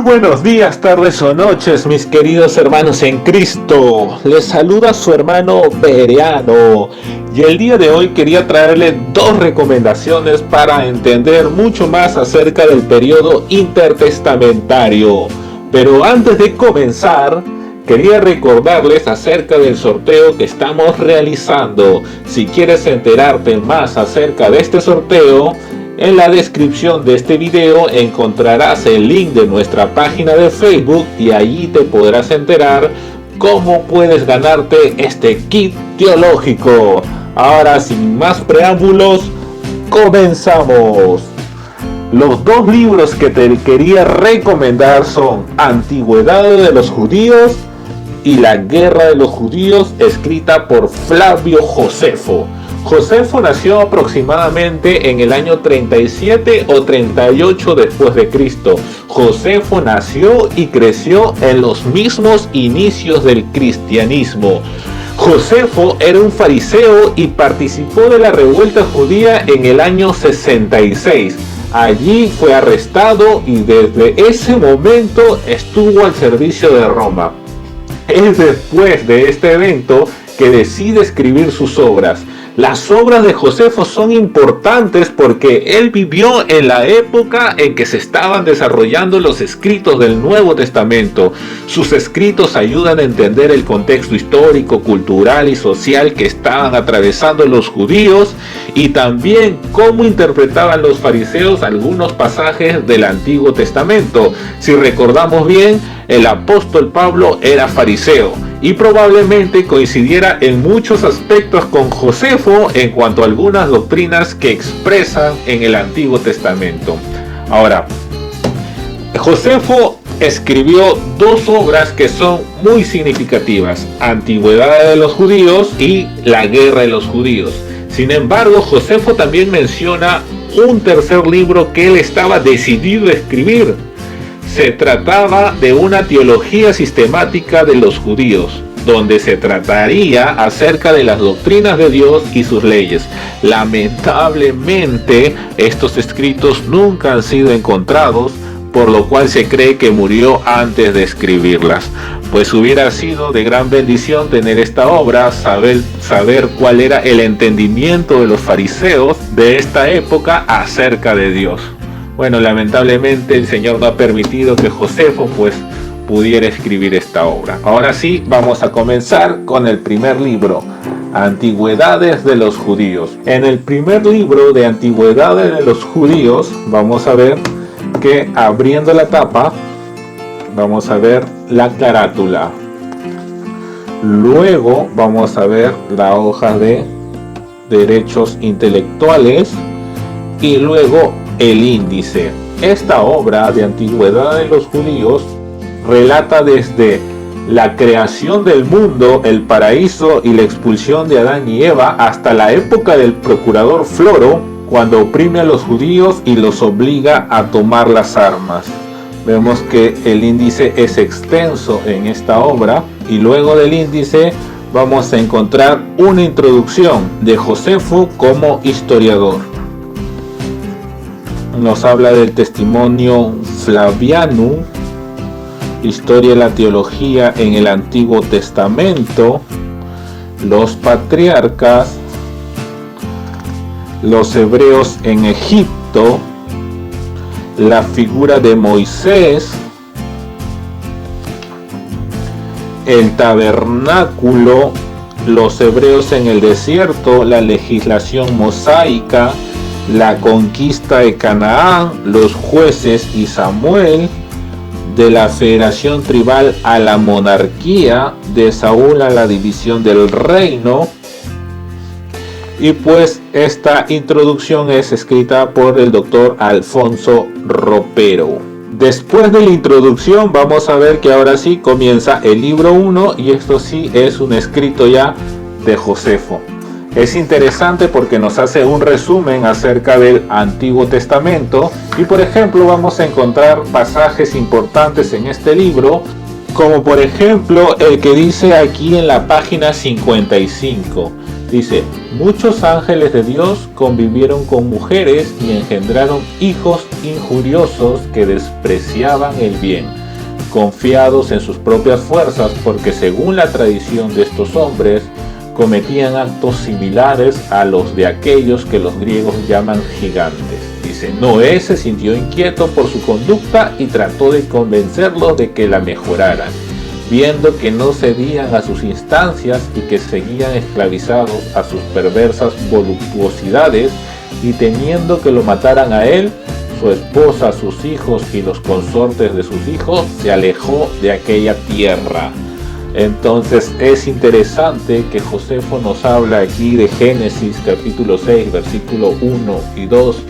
buenos días, tardes o noches, mis queridos hermanos en Cristo. Les saluda su hermano Bereano. Y el día de hoy quería traerle dos recomendaciones para entender mucho más acerca del periodo intertestamentario. Pero antes de comenzar, quería recordarles acerca del sorteo que estamos realizando. Si quieres enterarte más acerca de este sorteo, en la descripción de este video encontrarás el link de nuestra página de Facebook y allí te podrás enterar cómo puedes ganarte este kit teológico. Ahora, sin más preámbulos, comenzamos. Los dos libros que te quería recomendar son Antigüedad de los Judíos y La Guerra de los Judíos, escrita por Flavio Josefo. Josefo nació aproximadamente en el año 37 o 38 después de Cristo. Josefo nació y creció en los mismos inicios del cristianismo. Josefo era un fariseo y participó de la revuelta judía en el año 66. Allí fue arrestado y desde ese momento estuvo al servicio de Roma. Es después de este evento que decide escribir sus obras. Las obras de Josefo son importantes porque él vivió en la época en que se estaban desarrollando los escritos del Nuevo Testamento. Sus escritos ayudan a entender el contexto histórico, cultural y social que estaban atravesando los judíos y también cómo interpretaban los fariseos algunos pasajes del Antiguo Testamento. Si recordamos bien, el apóstol Pablo era fariseo y probablemente coincidiera en muchos aspectos con Josefo en cuanto a algunas doctrinas que expresan en el Antiguo Testamento. Ahora, Josefo escribió dos obras que son muy significativas: Antigüedad de los Judíos y La Guerra de los Judíos. Sin embargo, Josefo también menciona un tercer libro que él estaba decidido a escribir. Se trataba de una teología sistemática de los judíos, donde se trataría acerca de las doctrinas de Dios y sus leyes. Lamentablemente, estos escritos nunca han sido encontrados, por lo cual se cree que murió antes de escribirlas. Pues hubiera sido de gran bendición tener esta obra, saber cuál era el entendimiento de los fariseos de esta época acerca de Dios. Bueno, lamentablemente el Señor no ha permitido que Josefo pudiera escribir esta obra. Ahora sí, vamos a comenzar con el primer libro, Antigüedades de los Judíos. En el primer libro de Antigüedades de los Judíos, vamos a ver que abriendo la tapa, vamos a ver la carátula. Luego vamos a ver la hoja de derechos intelectuales y luego el índice. Esta obra de Antigüedad de los Judíos relata desde la creación del mundo, el paraíso y la expulsión de Adán y Eva hasta la época del procurador Floro, cuando oprime a los judíos y los obliga a tomar las armas. Vemos que el índice es extenso en esta obra y luego del índice vamos a encontrar una introducción de Josefo como historiador. Nos habla del testimonio Flaviano, historia de la teología en el Antiguo Testamento, los patriarcas, los hebreos en Egipto, la figura de Moisés, el tabernáculo, los hebreos en el desierto, la legislación mosaica, la conquista de Canaán, los jueces y Samuel, de la federación tribal a la monarquía, de Saúl a la división del reino. Y pues esta introducción es escrita por el doctor Alfonso Ropero. Después de la introducción vamos a ver que ahora sí comienza el libro 1 y esto sí es un escrito ya de Josefo. Es interesante porque nos hace un resumen acerca del Antiguo Testamento y por ejemplo vamos a encontrar pasajes importantes en este libro, como por ejemplo el que dice aquí en la página 55: Dice, muchos ángeles de Dios convivieron con mujeres y engendraron hijos injuriosos que despreciaban el bien, confiados en sus propias fuerzas, porque según la tradición de estos hombres, cometían actos similares a los de aquellos que los griegos llaman gigantes. Dice, Noé se sintió inquieto por su conducta y trató de convencerlos de que la mejoraran. Viendo que no cedían a sus instancias y que seguían esclavizados a sus perversas voluptuosidades, y temiendo que lo mataran a él, su esposa, sus hijos y los consortes de sus hijos, se alejó de aquella tierra. Entonces es interesante que Josefo nos habla aquí de Génesis capítulo 6, versículo 1 y 2,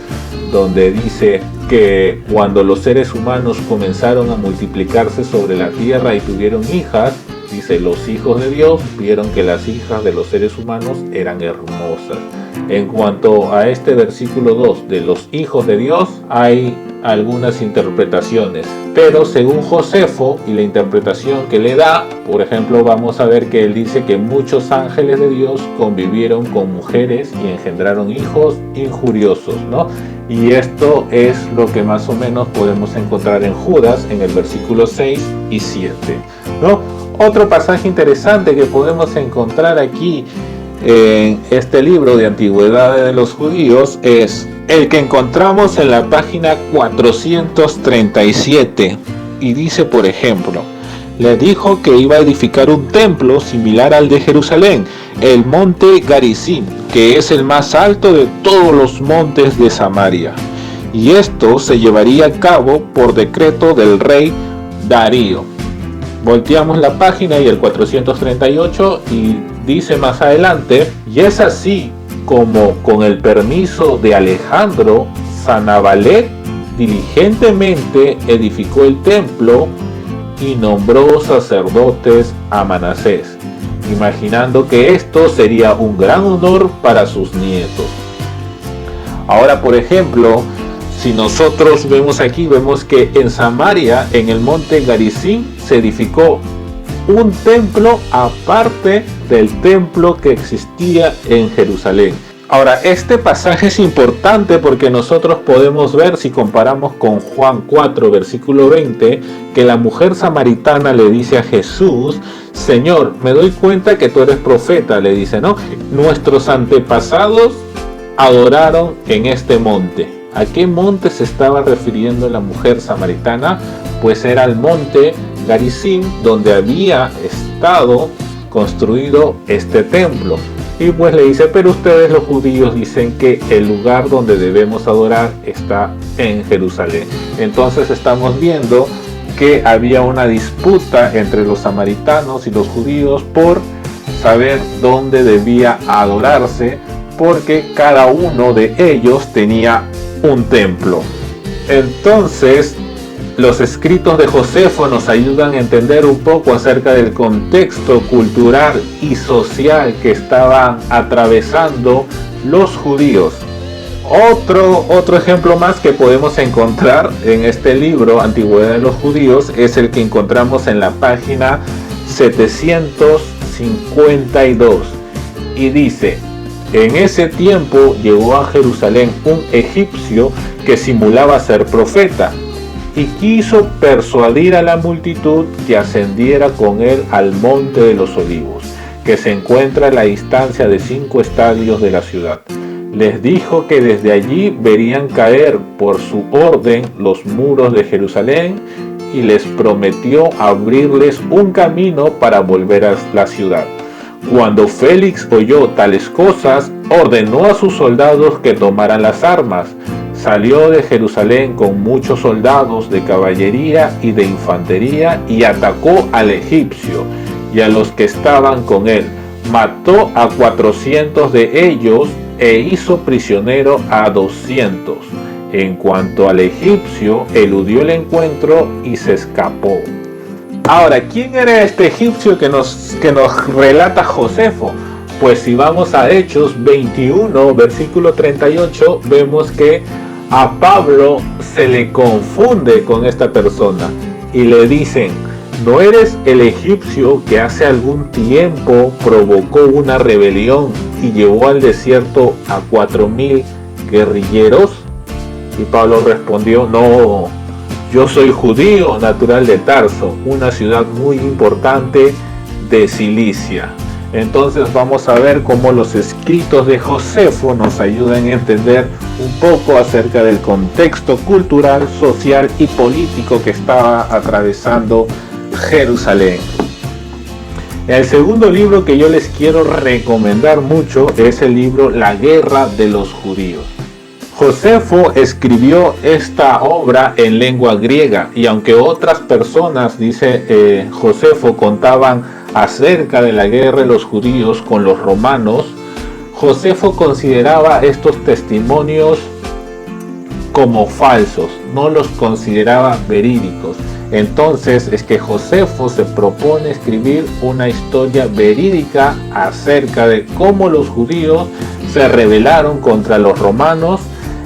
donde dice que cuando los seres humanos comenzaron a multiplicarse sobre la tierra y tuvieron hijas, dice, los hijos de Dios vieron que las hijas de los seres humanos eran hermosas. En cuanto a este versículo 2 de los hijos de Dios, hay algunas interpretaciones, pero según Josefo y la interpretación que le da, por ejemplo, vamos a ver que él dice que muchos ángeles de Dios convivieron con mujeres y engendraron hijos injuriosos, ¿no? Y esto es lo que más o menos podemos encontrar en Judas, en el versículo 6 y 7, ¿no? Otro pasaje interesante que podemos encontrar aquí en este libro de Antigüedades de los Judíos es el que encontramos en la página 437, y dice, por ejemplo, le dijo que iba a edificar un templo similar al de Jerusalén, el monte Garizim, que es el más alto de todos los montes de Samaria, y esto se llevaría a cabo por decreto del rey Darío. Volteamos la página y el 438 y dice más adelante, y es así como con el permiso de Alejandro, Sanabalet diligentemente edificó el templo y nombró sacerdotes a Manasés, imaginando que esto sería un gran honor para sus nietos. Ahora, por ejemplo, si nosotros vemos aquí, vemos que en Samaria, en el monte Garizim, se edificó un templo aparte del templo que existía en Jerusalén. Ahora, este pasaje es importante porque nosotros podemos ver, si comparamos con Juan 4, versículo 20, que la mujer samaritana le dice a Jesús, Señor, me doy cuenta que tú eres profeta, le dice, ¿no? Nuestros antepasados adoraron en este monte. ¿A qué monte se estaba refiriendo la mujer samaritana? Pues era el monte Garizim, donde había estado construido este templo. Y pues le dice, pero ustedes los judíos dicen que el lugar donde debemos adorar está en Jerusalén. Entonces estamos viendo que había una disputa entre los samaritanos y los judíos por saber dónde debía adorarse, porque cada uno de ellos tenía un templo. Entonces los escritos de Josefo nos ayudan a entender un poco acerca del contexto cultural y social que estaban atravesando los judíos. Otro ejemplo más que podemos encontrar en este libro, Antigüedad de los Judíos, es el que encontramos en la página 752, y dice, en ese tiempo llegó a Jerusalén un egipcio que simulaba ser profeta, y quiso persuadir a la multitud que ascendiera con él al monte de los olivos, que se encuentra a la distancia de 5 estadios de la ciudad. Les dijo que desde allí verían caer por su orden los muros de Jerusalén, y les prometió abrirles un camino para volver a la ciudad. Cuando Félix oyó tales cosas, ordenó a sus soldados que tomaran las armas. Salió de Jerusalén con muchos soldados de caballería y de infantería y atacó al egipcio y a los que estaban con él. Mató a 400 de ellos e hizo prisionero a 200. En cuanto al egipcio, eludió el encuentro y se escapó. Ahora, ¿quién era este egipcio que nos relata Josefo? Pues si vamos a Hechos 21, versículo 38, vemos que a Pablo se le confunde con esta persona y le dicen, ¿no eres el egipcio que hace algún tiempo provocó una rebelión y llevó al desierto a 4.000 guerrilleros? Y Pablo respondió: no, yo soy judío natural de Tarso, una ciudad muy importante de Cilicia. Entonces vamos a ver cómo los escritos de Josefo nos ayudan a entender un poco acerca del contexto cultural, social y político que estaba atravesando Jerusalén. El segundo libro que yo les quiero recomendar mucho es el libro La Guerra de los Judíos. Josefo escribió esta obra en lengua griega, y aunque otras personas, dice Josefo, contaban acerca de la guerra de los judíos con los romanos, Josefo consideraba estos testimonios como falsos, no los consideraba verídicos. Entonces es que Josefo se propone escribir una historia verídica acerca de cómo los judíos se rebelaron contra los romanos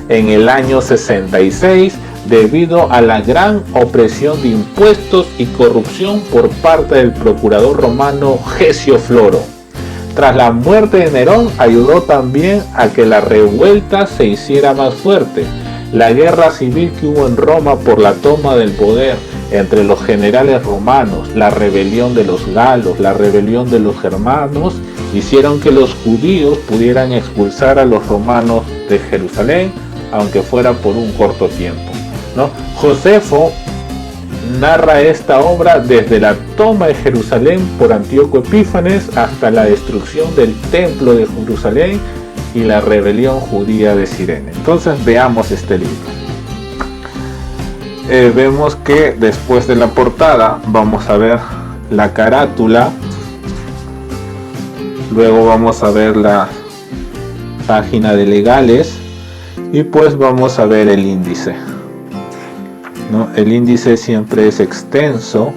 en el año 66 debido a la gran opresión de impuestos y corrupción por parte del procurador romano Gesio Floro. Tras la muerte de Nerón, ayudó también a que la revuelta se hiciera más fuerte. La guerra civil que hubo en Roma por la toma del poder entre los generales romanos, la rebelión de los galos, la rebelión de los germanos, hicieron que los judíos pudieran expulsar a los romanos de Jerusalén, aunque fuera por un corto tiempo, ¿no? Josefo narra esta obra desde la toma de Jerusalén por Antíoco Epífanes hasta la destrucción del templo de Jerusalén y la rebelión judía de Cirene. Entonces veamos este libro. Vemos que después de la portada vamos a ver la carátula, luego vamos a ver la página de legales y pues vamos a ver el índice, ¿no? El índice siempre es extenso.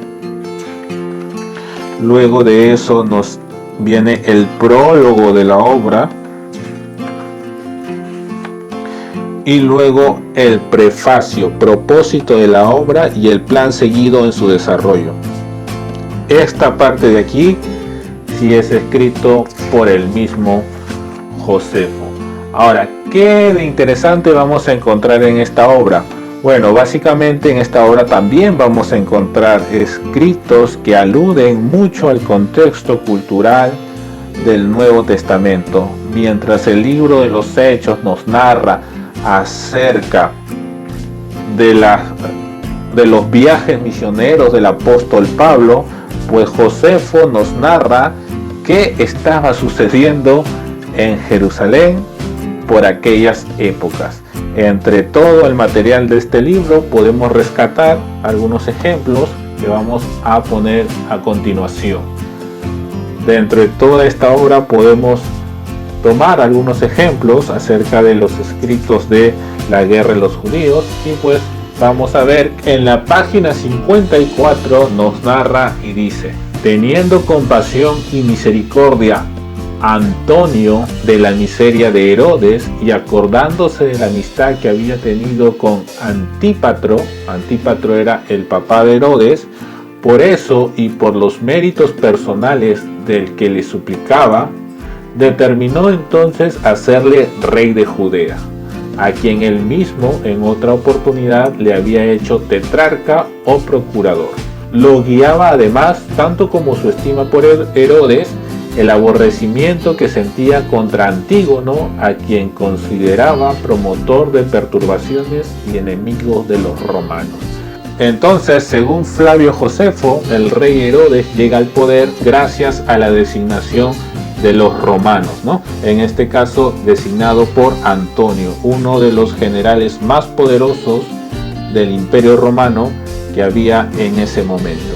Luego de eso nos viene el prólogo de la obra y luego el prefacio, propósito de la obra y el plan seguido en su desarrollo. Esta parte de aquí sí es escrito por el mismo Josefo. Ahora, ¿qué de interesante vamos a encontrar en esta obra? Bueno, básicamente en esta obra también vamos a encontrar escritos que aluden mucho al contexto cultural del Nuevo Testamento. Mientras el libro de los Hechos nos narra acerca de los viajes misioneros del apóstol Pablo, pues Josefo nos narra qué estaba sucediendo en Jerusalén por aquellas épocas. Entre todo el material de este libro podemos rescatar algunos ejemplos que vamos a poner a continuación. Dentro de toda esta obra podemos tomar algunos ejemplos acerca de los escritos de la guerra de los judíos y pues vamos a ver en la página 54 nos narra y dice: teniendo compasión y misericordia Antonio de la miseria de Herodes y acordándose de la amistad que había tenido con Antípatro era el papá de Herodes, por eso y por los méritos personales del que le suplicaba, determinó entonces hacerle rey de Judea, a quien él mismo en otra oportunidad le había hecho tetrarca o procurador. Lo guiaba además, tanto como su estima por Herodes, el aborrecimiento que sentía contra Antígono, a quien consideraba promotor de perturbaciones y enemigo de los romanos. Entonces, según Flavio Josefo, el rey Herodes llega al poder gracias a la designación de los romanos, ¿no? En este caso designado por Antonio, uno de los generales más poderosos del Imperio Romano que había en ese momento.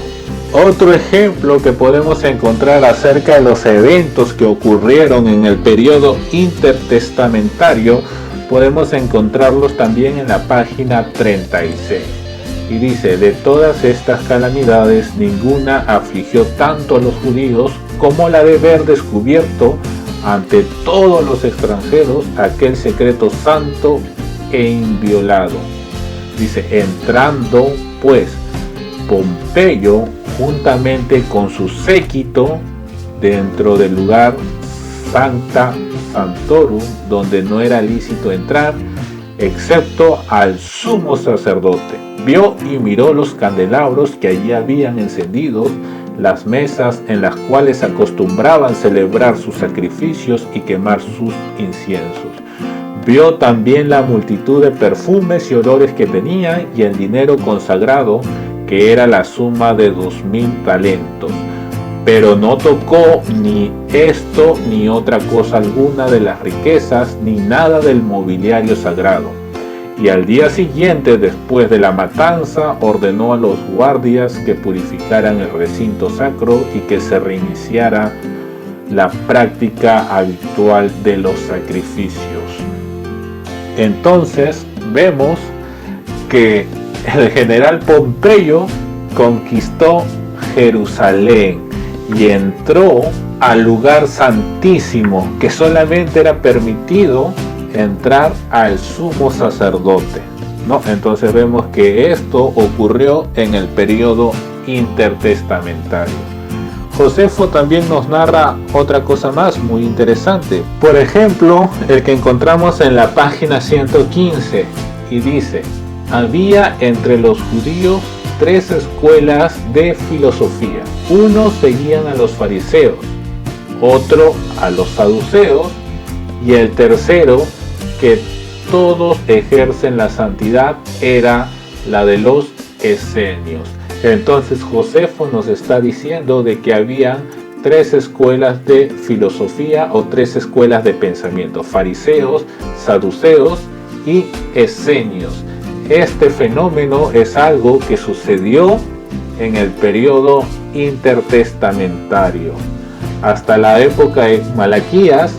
Otro ejemplo que podemos encontrar acerca de los eventos que ocurrieron en el periodo intertestamentario, podemos encontrarlos también en la página 36. Y dice: de todas estas calamidades ninguna afligió tanto a los judíos como la de ver descubierto ante todos los extranjeros aquel secreto santo e inviolado. Dice: entrando pues Pompeyo juntamente con su séquito dentro del lugar Sancta Sanctorum, donde no era lícito entrar, excepto al sumo sacerdote. Vio y miró los candelabros que allí habían encendidos, las mesas en las cuales acostumbraban celebrar sus sacrificios y quemar sus inciensos. Vio también la multitud de perfumes y olores que tenía y el dinero consagrado, que era la suma de 2000 talentos. Pero no tocó ni esto ni otra cosa alguna de las riquezas, ni nada del mobiliario sagrado. Y al día siguiente, después de la matanza, ordenó a los guardias que purificaran el recinto sacro y que se reiniciara la práctica habitual de los sacrificios. Entonces vemos que el general Pompeyo conquistó Jerusalén y entró al lugar santísimo, que solamente era permitido entrar al sumo sacerdote, ¿no? Entonces vemos que esto ocurrió en el periodo intertestamentario. Josefo también nos narra otra cosa más muy interesante. Por ejemplo, el que encontramos en la página 115 y dice: había entre los judíos 3 escuelas de filosofía. Unos seguían a los fariseos, otro a los saduceos y el tercero, que todos ejercen la santidad, era la de los esenios. Entonces Josefo nos está diciendo de que había 3 escuelas de filosofía o 3 escuelas de pensamiento: fariseos, saduceos y esenios. Este fenómeno es algo que sucedió en el periodo intertestamentario. Hasta la época de Malaquías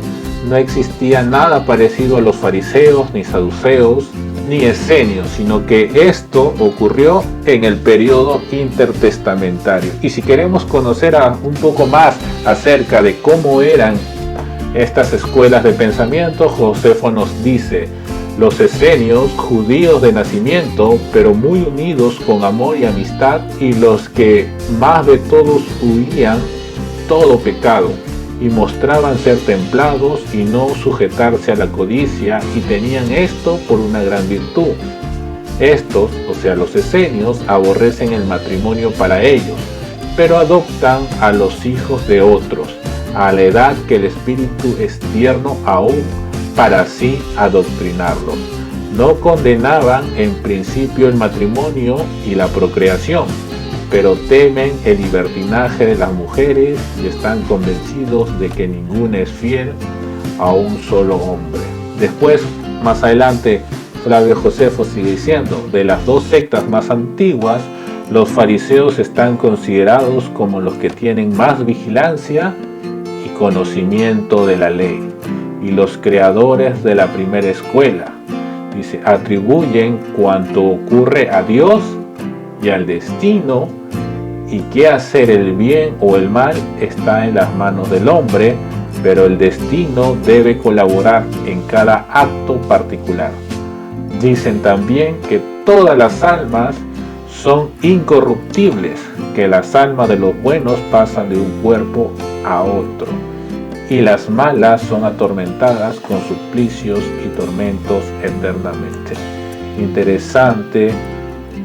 no existía nada parecido a los fariseos, ni saduceos, ni esenios, sino que esto ocurrió en el periodo intertestamentario. Y si queremos conocer un poco más acerca de cómo eran estas escuelas de pensamiento, Josefo nos dice: los esenios, judíos de nacimiento, pero muy unidos con amor y amistad, y los que más de todos huían todo pecado, y mostraban ser templados y no sujetarse a la codicia, y tenían esto por una gran virtud. Estos, o sea los esenios, aborrecen el matrimonio para ellos, pero adoptan a los hijos de otros, a la edad que el espíritu es tierno aún, para así adoctrinarlos. No condenaban en principio el matrimonio y la procreación, pero temen el libertinaje de las mujeres y están convencidos de que ninguna es fiel a un solo hombre. Después, más adelante, Flavio Josefo sigue diciendo: de las 2 sectas más antiguas, los fariseos están considerados como los que tienen más vigilancia y conocimiento de la ley, y los creadores de la primera escuela. Dice, atribuyen cuanto ocurre a Dios y al destino, y que hacer el bien o el mal está en las manos del hombre, pero el destino debe colaborar en cada acto particular. Dicen también que todas las almas son incorruptibles, que las almas de los buenos pasan de un cuerpo a otro, y las malas son atormentadas con suplicios y tormentos eternamente. Interesante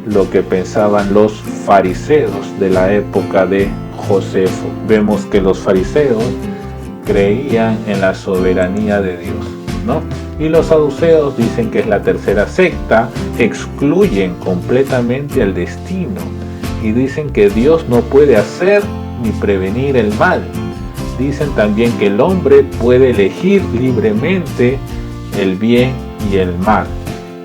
lo que pensaban los fariseos de la época de Josefo. Vemos que los fariseos creían en la soberanía de Dios, ¿no? Y los saduceos dicen que es la tercera secta, excluyen completamente el destino y dicen que Dios no puede hacer ni prevenir el mal. Dicen también que el hombre puede elegir libremente el bien y el mal,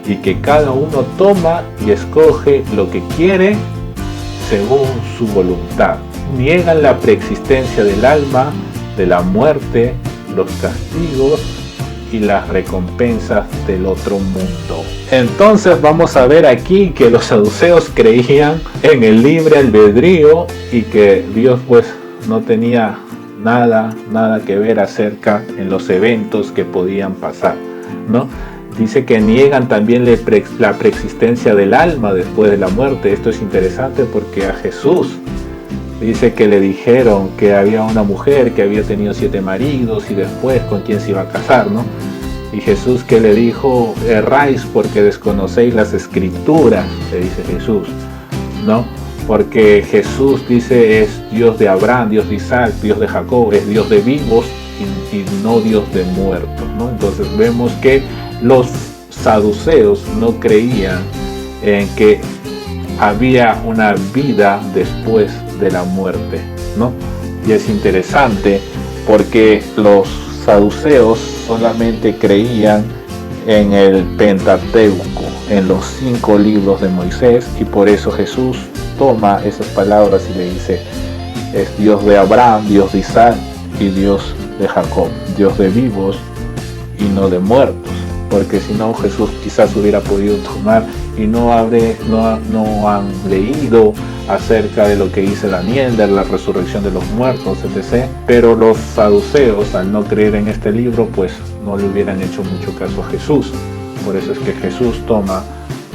y que cada uno toma y escoge lo que quiere según su voluntad. Niegan la preexistencia del alma, de la muerte, los castigos y las recompensas del otro mundo. Entonces vamos a ver aquí que los saduceos creían en el libre albedrío y que Dios pues no tenía nada que ver acerca en los eventos que podían pasar, ¿no? Dice que niegan también la preexistencia del alma después de la muerte. Esto es interesante porque a Jesús Dice que le dijeron que había una mujer que había tenido 7 maridos y después con quién se iba a casar, ¿no? Y Jesús que le dijo, erráis porque desconocéis las escrituras, le dice Jesús, ¿no? Porque Jesús dice es Dios de Abraham, Dios de Isaac, Dios de Jacob, es Dios de vivos y no Dios de muertos, ¿no? Entonces vemos que los saduceos no creían en que había una vida después de la muerte, ¿no? Y es interesante porque los saduceos solamente creían en el Pentateuco, en los 5 libros de Moisés, y por eso Jesús toma esas palabras y le dice, es Dios de Abraham, Dios de Isaac y Dios de Jacob, Dios de vivos y no de muertos, porque si no Jesús quizás hubiera podido tomar y no han leído acerca de lo que dice Daniel, de la resurrección de los muertos, etc. Pero los saduceos, al no creer en este libro, pues no le hubieran hecho mucho caso a Jesús. Por eso es que Jesús toma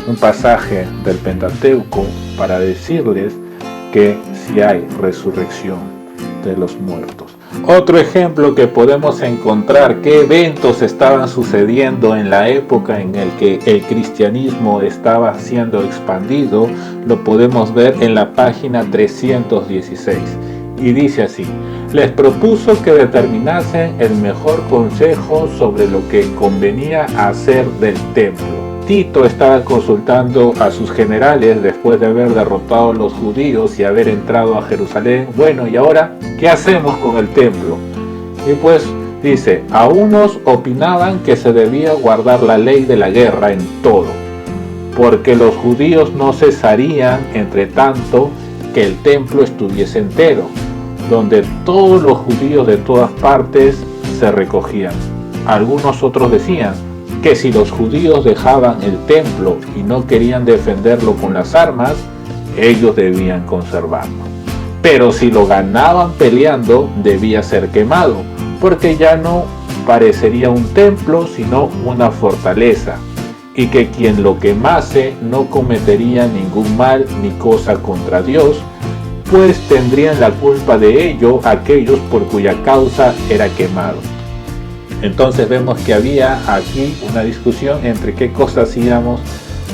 un pasaje del Pentateuco para decirles que sí hay resurrección de los muertos. Otro ejemplo que podemos encontrar, qué eventos estaban sucediendo en la época en el que el cristianismo estaba siendo expandido, lo podemos ver en la página 316. Y dice así: les propuso que determinasen el mejor consejo sobre lo que convenía hacer del templo. Tito estaba consultando a sus generales después de haber derrotado a los judíos y haber entrado a Jerusalén. Bueno, ¿y ahora qué hacemos con el templo? Y pues dice, a unos opinaban que se debía guardar la ley de la guerra en todo, porque los judíos no cesarían entre tanto que el templo estuviese entero, donde todos los judíos de todas partes se recogían. Algunos otros decían que si los judíos dejaban el templo y no querían defenderlo con las armas, ellos debían conservarlo. Pero si lo ganaban peleando, debía ser quemado, porque ya no parecería un templo, sino una fortaleza, y que quien lo quemase no cometería ningún mal ni cosa contra Dios, pues tendrían la culpa de ello aquellos por cuya causa era quemado. Entonces vemos que había aquí una discusión entre qué cosas hacíamos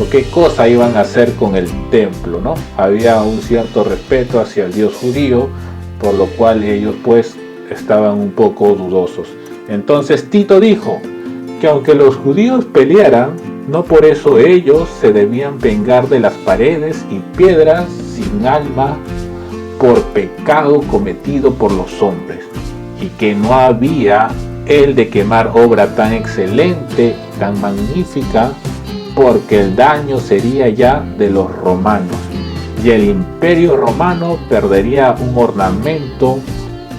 o qué cosa iban a hacer con el templo, ¿no? Había un cierto respeto hacia el Dios judío, por lo cual ellos pues estaban un poco dudosos. Entonces Tito dijo que aunque los judíos pelearan, no por eso ellos se debían vengar de las paredes y piedras sin alma por pecado cometido por los hombres, y que no había el de quemar obra tan excelente, tan magnífica, porque el daño sería ya de los romanos, y el imperio romano perdería un ornamento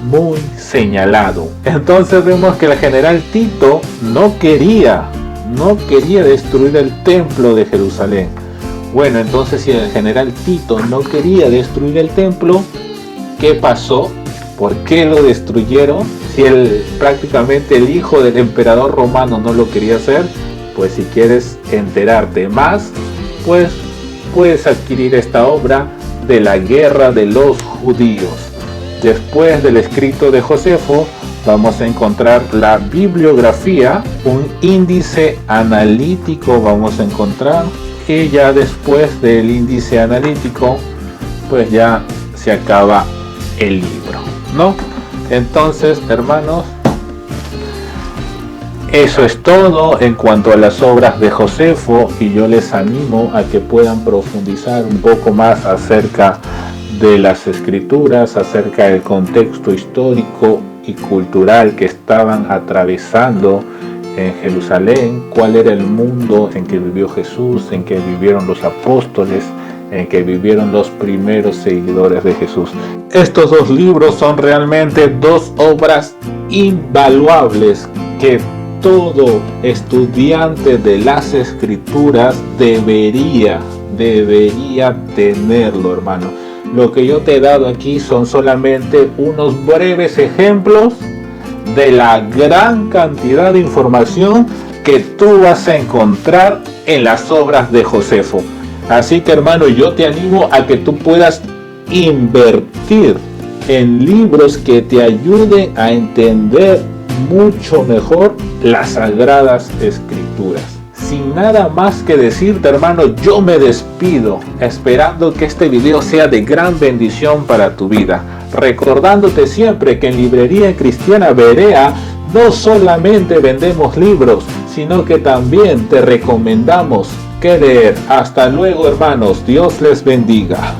muy señalado. Entonces vemos que el general Tito no quería destruir el templo de Jerusalén. Bueno, entonces si el general Tito no quería destruir el templo, ¿qué pasó? ¿Por qué lo destruyeron? Si prácticamente el hijo del emperador romano no lo quería hacer, pues si quieres enterarte más, pues puedes adquirir esta obra de la guerra de los judíos. Después del escrito de Josefo, vamos a encontrar la bibliografía, un índice analítico vamos a encontrar, y ya después del índice analítico, pues ya se acaba el libro, ¿no? Entonces, hermanos, eso es todo en cuanto a las obras de Josefo, y yo les animo a que puedan profundizar un poco más acerca de las escrituras, acerca del contexto histórico y cultural que estaban atravesando en Jerusalén, cuál era el mundo en que vivió Jesús, en que vivieron los apóstoles, en que vivieron los primeros seguidores de Jesús. Estos 2 libros son realmente 2 obras invaluables que todo estudiante de las escrituras debería tenerlo, hermano. Lo que yo te he dado aquí son solamente unos breves ejemplos de la gran cantidad de información que tú vas a encontrar en las obras de Josefo. Así que, hermano, yo te animo a que tú puedas invertir en libros que te ayuden a entender mucho mejor las Sagradas Escrituras. Sin nada más que decirte, hermano, yo me despido, esperando que este video sea de gran bendición para tu vida. Recordándote siempre que en Librería Cristiana Berea no solamente vendemos libros, sino que también te recomendamos qué leer. Hasta luego, hermanos. Dios les bendiga.